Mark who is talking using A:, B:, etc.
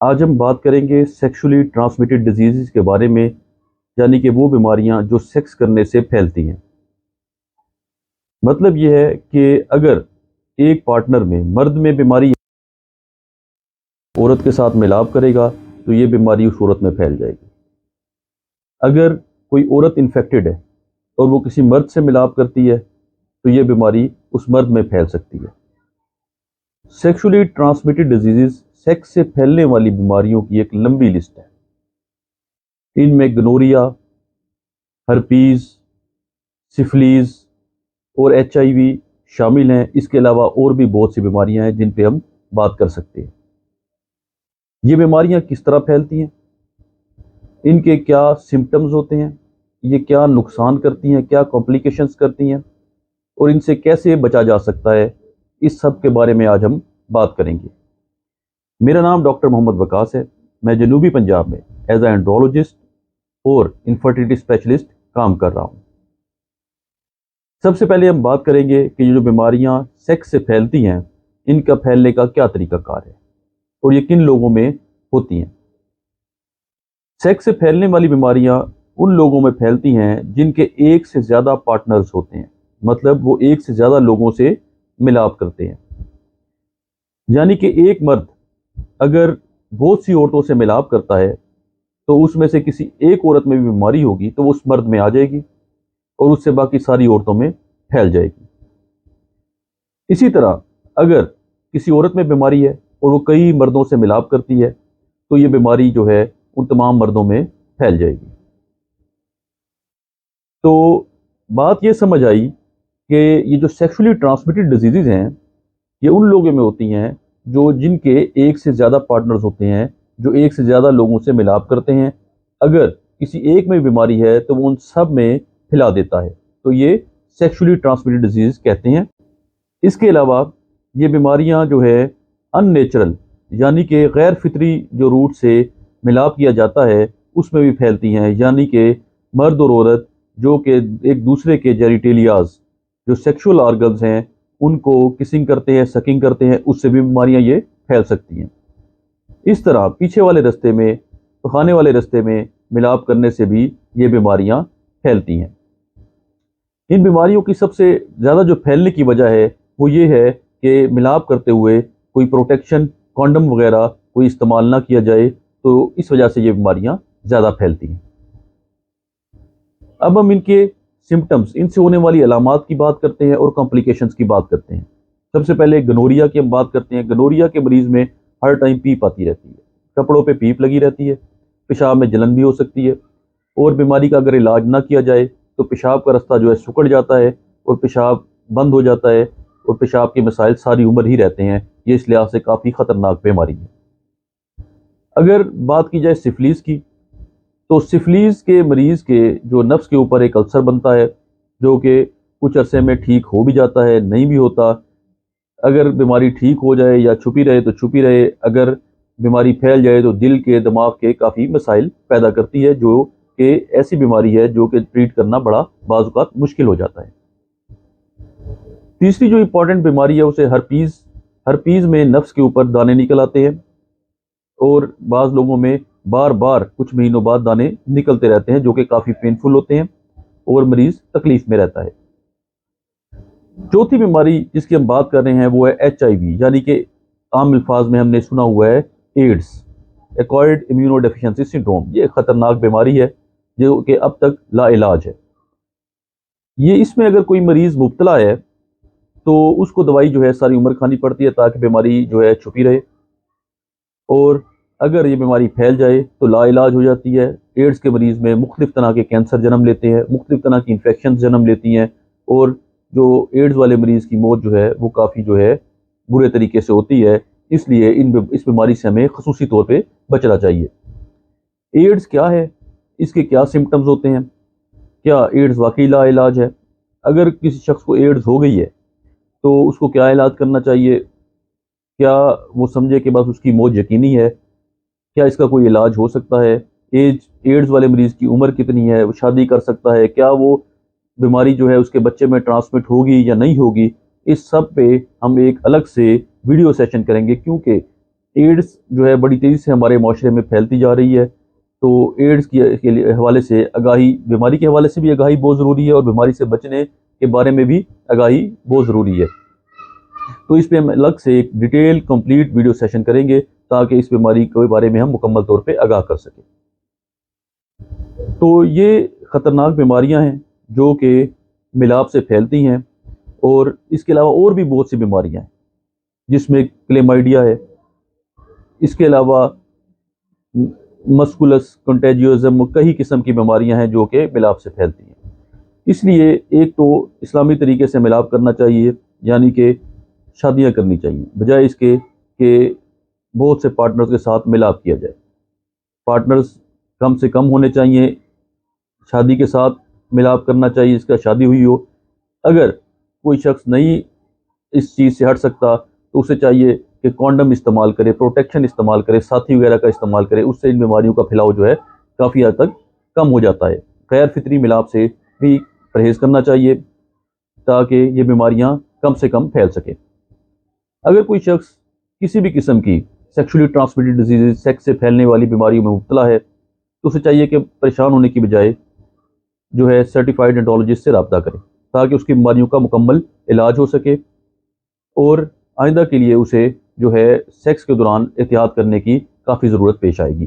A: آج ہم بات کریں گے سیکشولی ٹرانسمیٹڈ ڈیزیز کے بارے میں، یعنی کہ وہ بیماریاں جو سیکس کرنے سے پھیلتی ہیں۔ مطلب یہ ہے کہ اگر ایک پارٹنر میں مرد میں بیماری عورت کے ساتھ ملاپ کرے گا تو یہ بیماری اس عورت میں پھیل جائے گی۔ اگر کوئی عورت انفیکٹڈ ہے اور وہ کسی مرد سے ملاپ کرتی ہے تو یہ بیماری اس مرد میں پھیل سکتی ہے۔ سیکشولی ٹرانسمیٹڈ ڈیزیز سیکس سے پھیلنے والی بیماریوں کی ایک لمبی لسٹ ہے۔ ان میں گنوریا، ہرپیز، سفلیز اور HIV شامل ہیں۔ اس کے علاوہ اور بھی بہت سی بیماریاں ہیں جن پہ ہم بات کر سکتے ہیں۔ یہ بیماریاں کس طرح پھیلتی ہیں، ان کے کیا سمپٹمز ہوتے ہیں، یہ کیا نقصان کرتی ہیں، کیا کمپلیکیشنز کرتی ہیں، اور ان سے کیسے بچا جا سکتا ہے، اس سب کے بارے میں آج ہم بات کریں گے۔ میرا نام ڈاکٹر محمد وقاص ہے۔ میں جنوبی پنجاب میں ایز اے اینڈرولوجسٹ اور انفرٹیلٹی اسپیشلسٹ کام کر رہا ہوں۔ سب سے پہلے ہم بات کریں گے کہ یہ جو بیماریاں سیکس سے پھیلتی ہیں ان کا پھیلنے کا کیا طریقہ کار ہے اور یہ کن لوگوں میں ہوتی ہیں۔ سیکس سے پھیلنے والی بیماریاں ان لوگوں میں پھیلتی ہیں جن کے ایک سے زیادہ پارٹنرز ہوتے ہیں، مطلب وہ ایک سے زیادہ لوگوں سے ملاپ کرتے ہیں۔ یعنی کہ ایک مرد اگر بہت سی عورتوں سے ملاپ کرتا ہے تو اس میں سے کسی ایک عورت میں بھی بیماری ہوگی تو وہ اس مرد میں آ جائے گی اور اس سے باقی ساری عورتوں میں پھیل جائے گی۔ اسی طرح اگر کسی عورت میں بیماری ہے اور وہ کئی مردوں سے ملاپ کرتی ہے تو یہ بیماری جو ہے ان تمام مردوں میں پھیل جائے گی۔ تو بات یہ سمجھ آئی کہ یہ جو سیکشولی ٹرانسمیٹڈ ڈیزیزز ہیں یہ ان لوگوں میں ہوتی ہیں جو جن کے ایک سے زیادہ پارٹنرز ہوتے ہیں، جو ایک سے زیادہ لوگوں سے ملاپ کرتے ہیں۔ اگر کسی ایک میں بیماری ہے تو وہ ان سب میں پھیلا دیتا ہے، تو یہ سیکشولی ٹرانسمیٹڈ ڈیزیز کہتے ہیں۔ اس کے علاوہ یہ بیماریاں جو ہے ان نیچرل یعنی کہ غیر فطری جو روٹ سے ملاپ کیا جاتا ہے اس میں بھی پھیلتی ہیں، یعنی کہ مرد اور عورت جو کہ ایک دوسرے کے جینیٹیلیاز جو سیکشول آرگنز ہیں ان کو کسنگ کرتے ہیں، سکنگ کرتے ہیں، اس سے بھی بیماریاں یہ پھیل سکتی ہیں۔ اس طرح پیچھے والے رستے میں، پخانے والے رستے میں ملاپ کرنے سے بھی یہ بیماریاں پھیلتی ہیں۔ ان بیماریوں کی سب سے زیادہ جو پھیلنے کی وجہ ہے وہ یہ ہے کہ ملاپ کرتے ہوئے کوئی پروٹیکشن، کانڈم وغیرہ کوئی استعمال نہ کیا جائے، تو اس وجہ سے یہ بیماریاں زیادہ پھیلتی ہیں۔ اب ہم ان کے سمپٹمز، ان سے ہونے والی علامات کی بات کرتے ہیں اور کمپلیکیشنز کی بات کرتے ہیں۔ سب سے پہلے گنوریا کی ہم بات کرتے ہیں۔ گنوریا کے مریض میں ہر ٹائم پیپ آتی رہتی ہے، کپڑوں پہ پیپ لگی رہتی ہے، پیشاب میں جلن بھی ہو سکتی ہے، اور بیماری کا اگر علاج نہ کیا جائے تو پیشاب کا رستہ جو ہے سکڑ جاتا ہے اور پیشاب بند ہو جاتا ہے، اور پیشاب کے مسائل ساری عمر ہی رہتے ہیں۔ یہ اس لحاظ سے کافی خطرناک بیماری ہے۔ اگر بات کی جائے سفلیس کی، تو سفلیس کے مریض کے جو نفس کے اوپر ایک السر بنتا ہے جو کہ کچھ عرصے میں ٹھیک ہو بھی جاتا ہے، نہیں بھی ہوتا۔ اگر بیماری ٹھیک ہو جائے یا چھپی رہے تو چھپی رہے، اگر بیماری پھیل جائے تو دل کے، دماغ کے کافی مسائل پیدا کرتی ہے، جو کہ ایسی بیماری ہے جو کہ ٹریٹ کرنا بڑا بعض اوقات مشکل ہو جاتا ہے۔ تیسری جو امپورٹنٹ بیماری ہے اسے ہرپیز میں نفس کے اوپر دانے نکل آتے ہیں، اور بعض لوگوں میں بار بار کچھ مہینوں بعد دانے نکلتے رہتے ہیں جو کہ کافی پینفل ہوتے ہیں اور مریض تکلیف میں رہتا ہے۔ چوتھی بیماری جس کی ہم بات کر رہے ہیں وہ ہے HIV، یعنی کہ عام الفاظ میں ہم نے سنا ہوا ہے AIDS, acquired immunodeficiency syndrome. یہ ایک خطرناک بیماری ہے جو کہ اب تک لا علاج ہے۔ یہ اس میں اگر کوئی مریض مبتلا ہے تو اس کو دوائی جو ہے ساری عمر کھانی پڑتی ہے تاکہ بیماری جو ہے چھپی رہے، اور اگر یہ بیماری پھیل جائے تو لا علاج ہو جاتی ہے۔ ایڈز کے مریض میں مختلف طرح کے کینسر جنم لیتے ہیں، مختلف طرح کی انفیکشن جنم لیتی ہیں، اور جو ایڈز والے مریض کی موت جو ہے وہ کافی جو ہے برے طریقے سے ہوتی ہے۔ اس لیے اس بیماری سے ہمیں خصوصی طور پہ بچنا چاہیے۔ ایڈز کیا ہے، اس کے کیا سمپٹمز ہوتے ہیں، کیا ایڈز واقعی لا علاج ہے، اگر کسی شخص کو ایڈز ہو گئی ہے تو اس کو کیا علاج کرنا چاہیے، کیا وہ سمجھے کہ بس اس کی موت یقینی ہے، کیا اس کا کوئی علاج ہو سکتا ہے، ایڈز والے مریض کی عمر کتنی ہے، وہ شادی کر سکتا ہے، کیا وہ بیماری جو ہے اس کے بچے میں ٹرانسمٹ ہوگی یا نہیں ہوگی۔ اس سب پہ ہم ایک الگ سے ویڈیو سیشن کریں گے، کیونکہ ایڈز جو ہے بڑی تیزی سے ہمارے معاشرے میں پھیلتی جا رہی ہے، تو ایڈز کے حوالے سے آگاہی، بیماری کے حوالے سے بھی آگاہی بہت ضروری ہے، اور بیماری سے بچنے کے بارے میں بھی آگاہی بہت ضروری ہے۔ تو اس پہ ہم الگ سے ایک ڈیٹیل کمپلیٹ ویڈیو سیشن کریں گے تاکہ اس بیماری کے بارے میں ہم مکمل طور پہ آگاہ کر سکیں۔ تو یہ خطرناک بیماریاں ہیں جو کہ ملاب سے پھیلتی ہیں، اور اس کے علاوہ اور بھی بہت سی بیماریاں ہیں جس میں کلیمائیڈیا ہے، اس کے علاوہ مسکولس کنٹیجیوزم، کئی قسم کی بیماریاں ہیں جو کہ ملاب سے پھیلتی ہیں۔ اس لیے ایک تو اسلامی طریقے سے ملاب کرنا چاہیے، یعنی کہ شادیاں کرنی چاہیے بجائے اس کے کہ بہت سے پارٹنرز کے ساتھ ملاب کیا جائے۔ پارٹنرز کم سے کم ہونے چاہیے، شادی کے ساتھ ملاب کرنا چاہیے جس کا شادی ہوئی ہو۔ اگر کوئی شخص نہیں اس چیز سے ہٹ سکتا تو اسے چاہیے کہ کانڈم استعمال کرے، پروٹیکشن استعمال کرے، ساتھی وغیرہ کا استعمال کرے، اس سے ان بیماریوں کا پھیلاؤ جو ہے کافی حد تک کم ہو جاتا ہے۔ غیر فطری ملاب سے بھی پرہیز کرنا چاہیے تاکہ یہ بیماریاں کم سے کم پھیل سکیں۔ اگر کوئی شخص کسی بھی قسم کی سیکشولی ٹرانسمیٹڈ ڈیزیز، سیکس سے پھیلنے والی بیماریوں میں مبتلا ہے تو اسے چاہیے کہ پریشان ہونے کی بجائے جو ہے سرٹیفائڈ اینڈالوجسٹ سے رابطہ کرے تاکہ اس کی بیماریوں کا مکمل علاج ہو سکے، اور آئندہ کے لیے اسے جو ہے سیکس کے دوران احتیاط کرنے کی کافی ضرورت پیش آئے گی۔